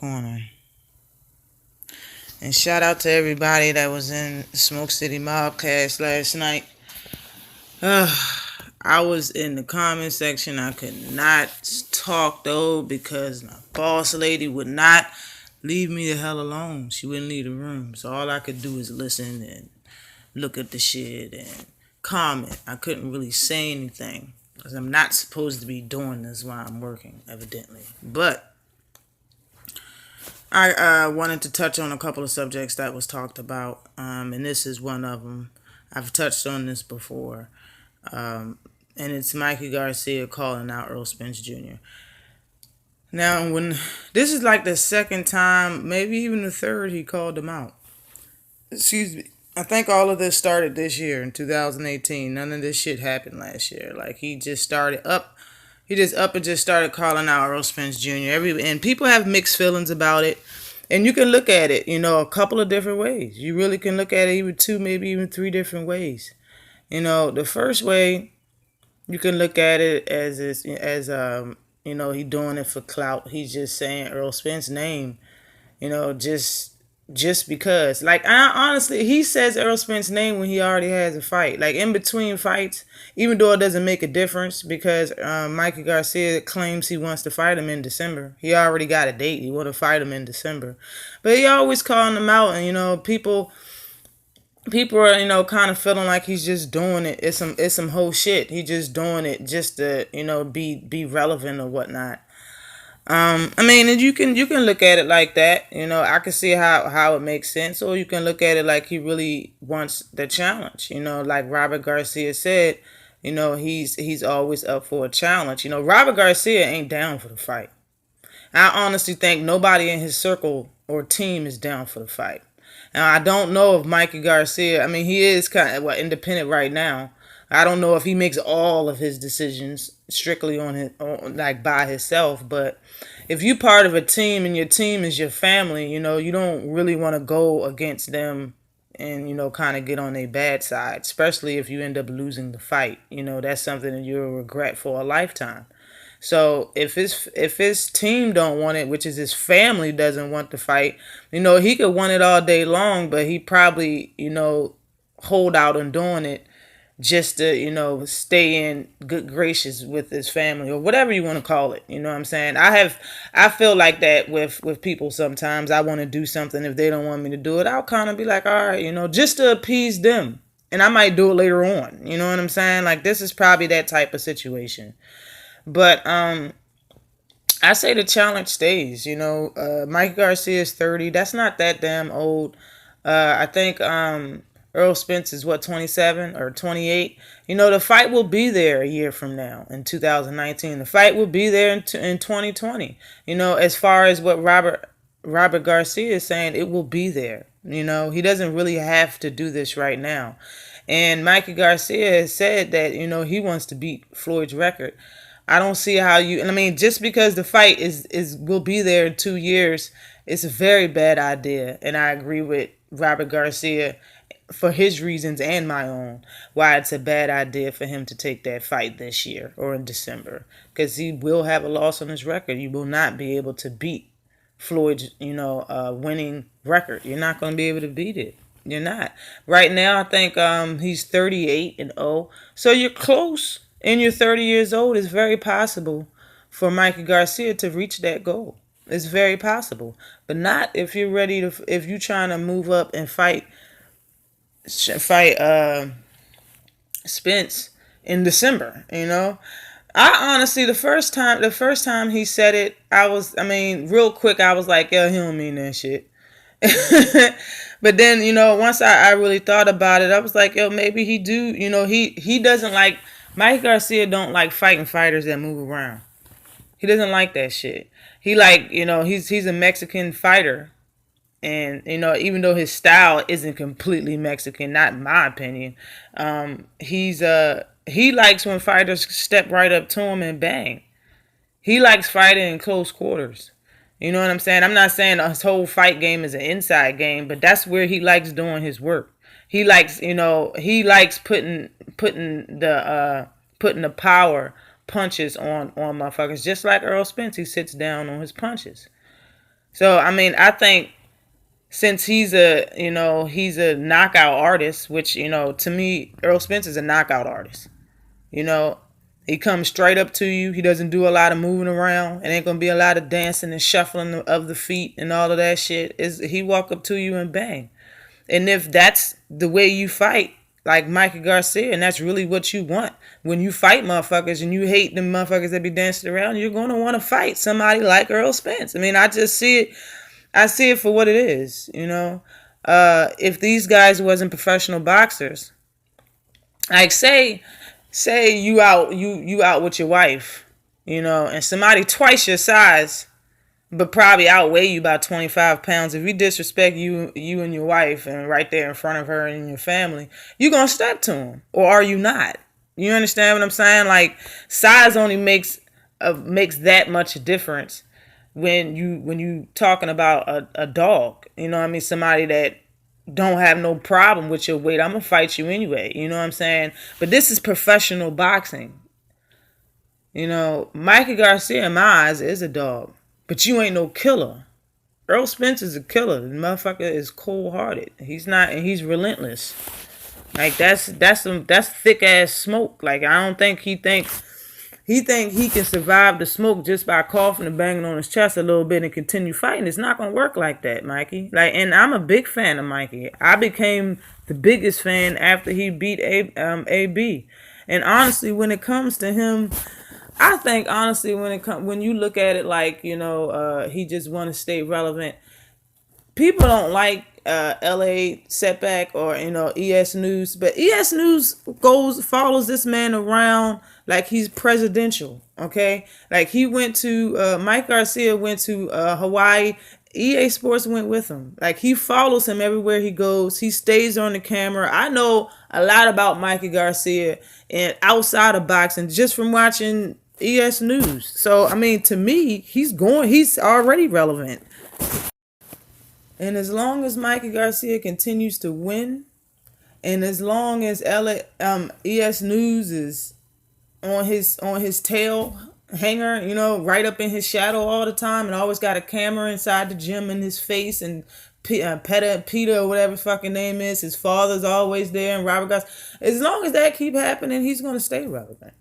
corner. And shout out to everybody that was in Smoke City Mobcast last night. I was in the comment section. I could not talk though because my boss lady would not leave me the hell alone. She wouldn't leave the room. So all I could do is listen and look at the shit and comment. I couldn't really say anything because I'm not supposed to be doing this while I'm working, evidently. But I wanted to touch on a couple of subjects that was talked about, and this is one of them. I've touched on this before, and it's Mikey Garcia calling out Errol Spence Jr. Now, when this is like the second time, maybe even the third, he called him out. Excuse me. I think all of this started this year in 2018. None of this shit happened last year. Like he just started up. He just up and just started calling out Errol Spence Jr. And people have mixed feelings about it. And you can look at it, a couple of different ways. You really can look at it even two, maybe even three different ways. The first way you can look at it as he doing it for clout. He's just saying Errol Spence's name, just because. Like, honestly, he says Errol Spence's name when he already has a fight. Like, in between fights, even though it doesn't make a difference because Mikey Garcia claims he wants to fight him in December. He already got a date. He want to fight him in December. But he always calling him out, and, people are, kind of feeling like he's just doing it. It's some whole shit. He just doing it just to, be relevant or whatnot. And you can look at it like that. I can see how it makes sense, or you can look at it like he really wants the challenge. Like Robert Garcia said, he's always up for a challenge. Robert Garcia ain't down for the fight. I honestly think nobody in his circle or team is down for the fight. Now I don't know if Mikey Garcia. He is kind of independent right now. I don't know if he makes all of his decisions strictly like by himself, but if you part of a team and your team is your family, you don't really want to go against them and kind of get on their bad side, especially if you end up losing the fight. That's something that you'll regret for a lifetime. So if his team don't want it, which is his family doesn't want the fight, he could want it all day long, but he probably hold out on doing it just to stay in good graces with his family or whatever you want to call it. You know what I'm saying? I feel like that with people sometimes. I want to do something. If they don't want me to do it, I'll kind of be like, all right, just to appease them, and I might do it later on. You know what I'm saying? Like, this is probably that type of situation. But I say the challenge stays. Mike Garcia is 30. That's not that damn old. I think Errol Spence is 27 or 28. The fight will be there a year from now in 2019. The fight will be there in 2020. As far as what Robert Garcia is saying, it will be there. He doesn't really have to do this right now. And Mikey Garcia has said that, he wants to beat Floyd's record. I don't see how just because the fight will be there in 2 years, it's a very bad idea. And I agree with Robert Garcia for his reasons and my own, why it's a bad idea for him to take that fight this year or in December, because he will have a loss on his record. You will not be able to beat Floyd's, winning record. You're not going to be able to beat it. You're not. Right now, I think he's 38-0, so you're close. And you're 30 years old. It's very possible for Mikey Garcia to reach that goal. It's very possible, but not if you're ready to. If you're trying to move up and fight Spence in December. I honestly, the first time he said it, real quick, I was like, yo, he don't mean that shit. But then, once I really thought about it, I was like, yo, maybe he do. He doesn't like. Mike Garcia don't like fighting fighters that move around. He doesn't like that shit. He he's a Mexican fighter. And, even though his style isn't completely Mexican, not in my opinion, he likes when fighters step right up to him and bang. He likes fighting in close quarters. You know what I'm saying? I'm not saying his whole fight game is an inside game, but that's where he likes doing his work. He likes, putting the power punches on motherfuckers. Just like Errol Spence, he sits down on his punches. So I mean, I think since he's a knockout artist, which to me, Earl Spence is a knockout artist. You know, he comes straight up to you. He doesn't do a lot of moving around. It ain't gonna be a lot of dancing and shuffling of the feet and all of that shit. Is he walk up to you and bang? And if that's the way you fight, like Mikey Garcia, and that's really what you want, when you fight motherfuckers and you hate them motherfuckers that be dancing around, you're gonna want to fight somebody like Earl Spence. I mean, I just see it. I see it for what it is. If these guys wasn't professional boxers, like say you out with your wife, and somebody twice your size but probably outweigh you about 25 pounds. If you disrespect you and your wife and right there in front of her and your family, you gonna step to him, or are you not? You understand what I'm saying? Like, size only makes that much difference when you talking about a dog. You know what I mean? Somebody that don't have no problem with your weight. I'm gonna fight you anyway. You know what I'm saying? But this is professional boxing. Mikey Garcia in my eyes is a dog, but you ain't no killer. Earl Spence is a killer. The motherfucker is cold hearted. He's not, and he's relentless. Like, that's thick ass smoke. Like, I don't think he can survive the smoke just by coughing and banging on his chest a little bit and continue fighting. It's not gonna work like that, Mikey. Like, and I'm a big fan of Mikey. I became the biggest fan after he beat AB. And honestly, when it comes to him, I think honestly when you look at it like he just want to stay relevant. People don't like LA Setback or ES News, but ES News follows this man around like he's presidential. Okay, like he went to Mike Garcia went to Hawaii. EA Sports went with him. Like, he follows him everywhere he goes. He stays on the camera. I know a lot about Mikey Garcia and outside of boxing just from watching ES News. So I mean, to me, he's already relevant. And as long as Mikey Garcia continues to win, and as long as ES News is on his tail hanger, right up in his shadow all the time, and always got a camera inside the gym in his face, and Peter or whatever his fucking name is, his father's always there, and Robert Goss. As long as that keep happening, he's gonna stay relevant.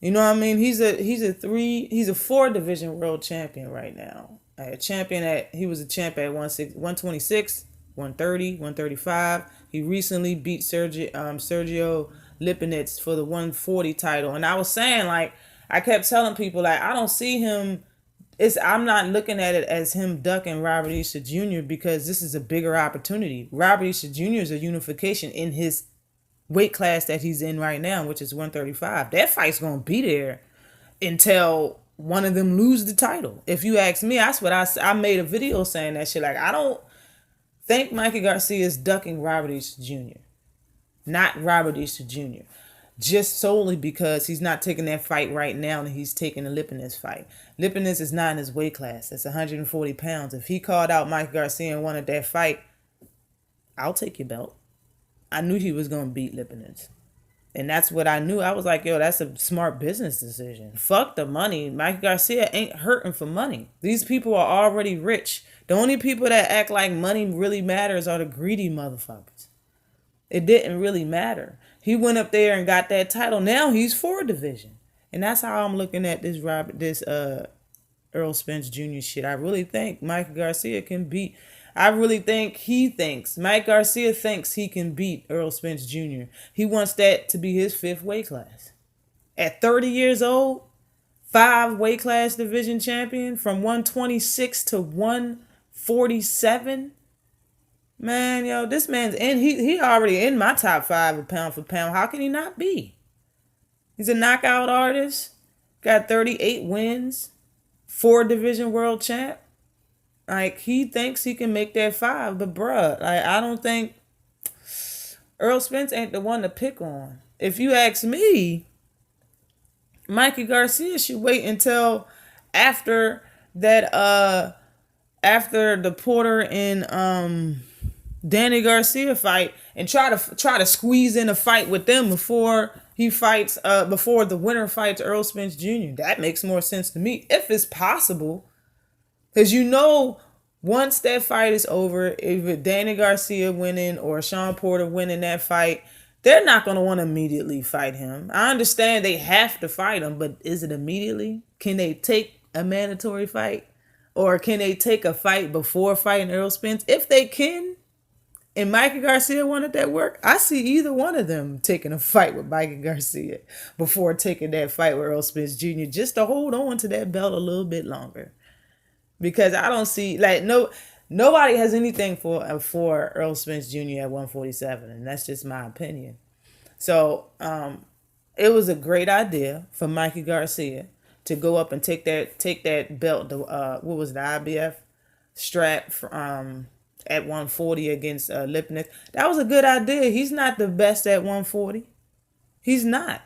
You know what I mean? He's a 4 division world champion right now. He was a champ at 126, 130, 135. He recently beat Sergio Lipinets for the 140 title. And I was saying, like, I kept telling people, like, I don't see him. I'm not looking at it as him ducking Robert Easter Jr. because this is a bigger opportunity. Robert Easter Jr. is a unification in his weight class that he's in right now, which is 135. That fight's gonna be there until one of them lose the title. If you ask me, that's what I made a video saying that shit. Like, I don't think Mikey Garcia is ducking Robert Easter Jr. Not Robert Easter Jr. Just solely because he's not taking that fight right now and he's taking the Lipinets fight. Lipinets is not in his weight class. It's 140 pounds. If he called out Mikey Garcia and wanted that fight, I'll take your belt. I knew he was going to beat Lipinets. And that's what I knew. I was like, yo, that's a smart business decision. Fuck the money. Mike Garcia ain't hurting for money. These people are already rich. The only people that act like money really matters are the greedy motherfuckers. It didn't really matter. He went up there and got that title. Now he's 4 division. And that's how I'm looking at this Errol Spence Jr. shit. I really think Mike Garcia can beat... Mike Garcia thinks he can beat Errol Spence Jr. He wants that to be his 5th weight class. At 30 years old, 5 weight class division champion from 126 to 147. Man, yo, this man's in. He already in my top 5 of pound for pound. How can he not be? He's a knockout artist. Got 38 wins. 4 division world champ. Like, he thinks he can make that 5, but bruh, like, I don't think Errol Spence ain't the one to pick on. If you ask me, Mikey Garcia should wait until after that, after the Porter and Danny Garcia fight, and try to squeeze in a fight with them before he fights, before the winner fights Errol Spence Jr. That makes more sense to me, if it's possible. Because Once that fight is over, if Danny Garcia winning or Sean Porter winning that fight, they're not going to want to immediately fight him. I understand they have to fight him, but is it immediately? Can they take a mandatory fight? Or can they take a fight before fighting Errol Spence? If they can, and Mikey Garcia wanted that work, I see either one of them taking a fight with Mikey Garcia before taking that fight with Errol Spence Jr. just to hold on to that belt a little bit longer. Because I don't see nobody has anything for Errol Spence Jr. at 147, and that's just my opinion. So it was a great idea for Mikey Garcia to go up and take that belt. What was the IBF strap at 140 against Lipness? That was a good idea. He's not the best at 140. He's not.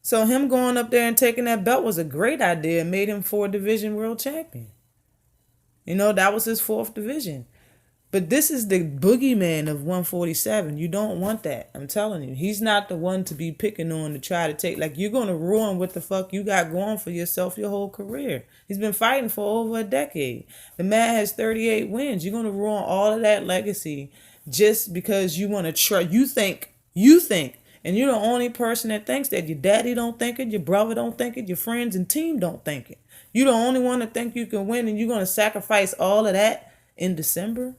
So him going up there and taking that belt was a great idea and made him 4-division world champion. That was his 4th division. But this is the boogeyman of 147. You don't want that. I'm telling you. He's not the one to be picking on to try to take. Like, you're going to ruin what the fuck you got going for yourself your whole career. He's been fighting for over a decade. The man has 38 wins. You're going to ruin all of that legacy just because you want to try. You think, and you're the only person that thinks that. Your daddy don't think it. Your brother don't think it. Your friends and team don't think it. You're the only one that think you can win, and you're going to sacrifice all of that in December?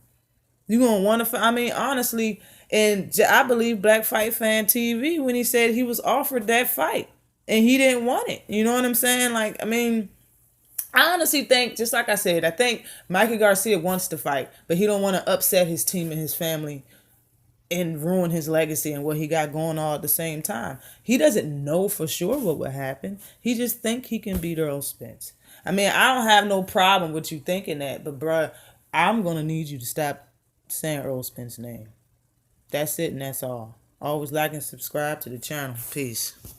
You're going to want to, honestly, and I believe Black Fight Fan TV when he said he was offered that fight, and he didn't want it. You know what I'm saying? I honestly think, just like I said, I think Mikey Garcia wants to fight, but he don't want to upset his team and his family and ruin his legacy and what he got going on at the same time. He doesn't know for sure what will happen. He just think he can beat Errol Spence. I don't have no problem with you thinking that, but bruh, I'm going to need you to stop saying Errol Spence's name. That's it and that's all. Always like and subscribe to the channel. Peace.